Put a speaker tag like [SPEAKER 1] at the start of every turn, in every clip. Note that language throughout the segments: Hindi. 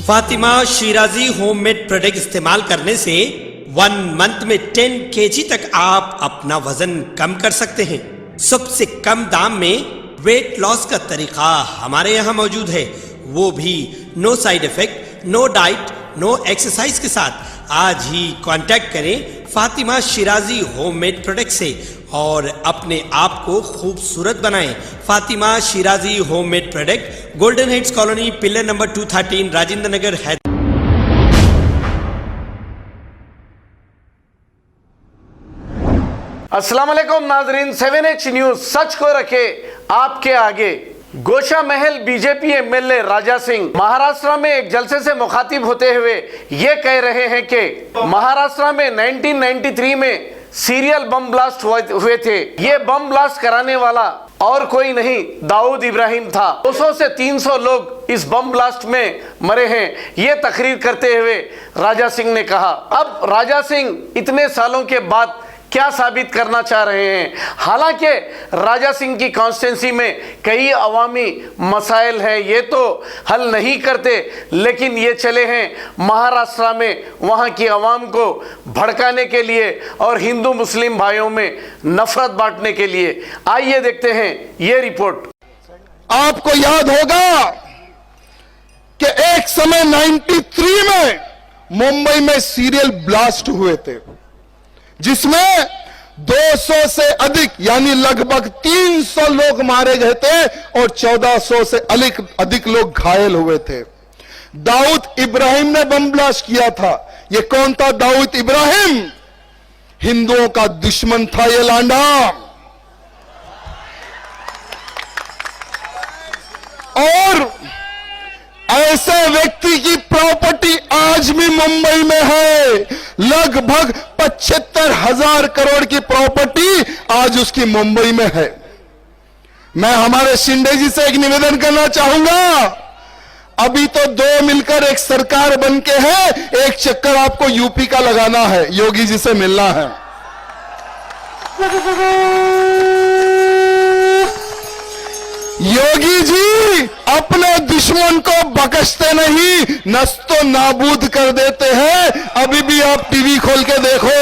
[SPEAKER 1] फातिमा शिराजी होममेड प्रोडक्ट इस्तेमाल करने से 1 मंथ में 10 kg तक आप अपना वजन कम कर सकते हैं। सबसे कम दाम में वेट लॉस का तरीका हमारे यहाँ मौजूद है, वो भी no side effect, no diet, no exercise के साथ। आज ही कांटेक्ट करें फातिमा शिराजी होममेड प्रोडक्ट से और अपने आप को खूबसूरत बनाएं। Fatima Shirazi homemade product, golden heads colony, pillar number 213, Rajendra Nagar, Hyderabad.
[SPEAKER 2] अस्सलाम वालेकुम नाजरीन, 7H न्यूज सच को रखे आपके आगे। गोशा महल बीजेपी एमएलए राजा सिंह महाराष्ट्र में एक जलसे से मुखातिब होते हुए ये कह रहे हैं कि महाराष्ट्र में 1993 में सीरियल बम ब्लास्ट हुए थे। ये बम ब्लास्ट कराने वाला और कोई नहीं, दाऊद इब्राहिम था। 200 से 300 लोग इस बम ब्लास्ट में मरे हैं, ये तकरीर करते हुए राजा सिंह ने कहा। अब राजा सिंह इतने सालों के बाद क्या साबित करना चाह रहे हैं? हालांकि राजा सिंह की कॉन्स्टिट्यूंसी में कई अवामी मसाइल हैं, ये तो हल नहीं करते, लेकिन ये चले हैं महाराष्ट्र में वहां की आवाम को भड़काने के लिए और हिंदू मुस्लिम भाइयों में नफरत बांटने के लिए। आइए देखते हैं ये रिपोर्ट।
[SPEAKER 3] आपको याद होगा कि एक समय 93 में मुंबई में सीरियल ब्लास्ट हुए थे, जिसमें 200 से अधिक यानी लगभग 300 लोग मारे गए थे और 1400 से अधिक लोग घायल हुए थे। दाऊद इब्राहिम ने बम ब्लास्ट किया था। ये कौन था दाऊद इब्राहिम? हिंदुओं का दुश्मन था ये लांडा। और ऐसे व्यक्ति की प्रॉपर्टी आज भी मुंबई में है। लगभग 75,000 करोड़ की प्रॉपर्टी आज उसकी मुंबई में है। मैं हमारे शिंदे जी से एक निवेदन करना चाहूंगा, अभी तो दो मिलकर एक सरकार बन के है, एक चक्कर आपको यूपी का लगाना है, योगी जी से मिलना है। योगी जी अपने दुश्मन को बख्शते नहीं, नस्तो नाबूद कर देते हैं। अभी भी आप टीवी खोल के देखो,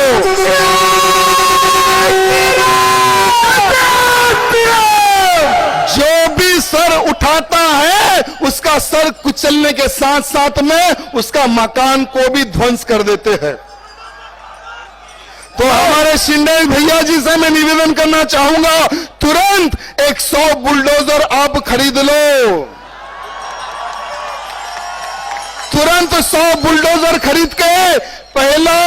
[SPEAKER 3] जो भी सर उठाता है उसका सर कुचलने के साथ साथ में उसका मकान को भी ध्वंस कर देते हैं। तो हमारे शिंदे भैया जी से मैं निवेदन करना चाहूंगा, तुरंत 100 बुलडोजर आप खरीद लो। तुरंत 100 बुलडोजर खरीद के पहला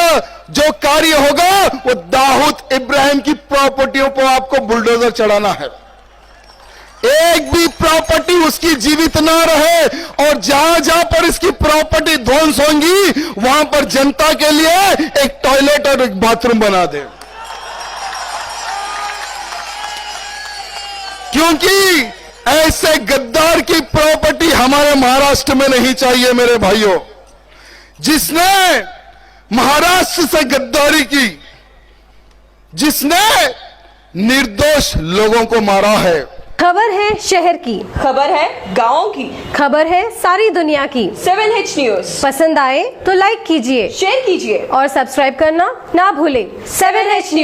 [SPEAKER 3] जो कार्य होगा वो दाऊद इब्राहिम की प्रॉपर्टियों पर आपको बुलडोजर चढ़ाना है। एक भी प्रॉपर्टी उसकी जीवित ना रहे और जहां जहां पर इसकी प्रॉपर्टी ध्वंस होंगी वहां पर जनता के लिए एक टॉयलेट और एक बाथरूम बना दे। क्योंकि ऐसे गद्दार की प्रॉपर्टी हमारे महाराष्ट्र में नहीं चाहिए मेरे भाइयों। जिसने महाराष्ट्र से गद्दारी की, जिसने निर्दोष लोगों को मारा है।
[SPEAKER 4] खबर है शहर की,
[SPEAKER 5] खबर है गाँव की,
[SPEAKER 4] खबर है सारी दुनिया की।
[SPEAKER 5] 7H न्यूज
[SPEAKER 4] पसंद आए तो लाइक कीजिए,
[SPEAKER 5] शेयर कीजिए
[SPEAKER 4] और सब्सक्राइब करना ना भूलें।
[SPEAKER 5] 7H news.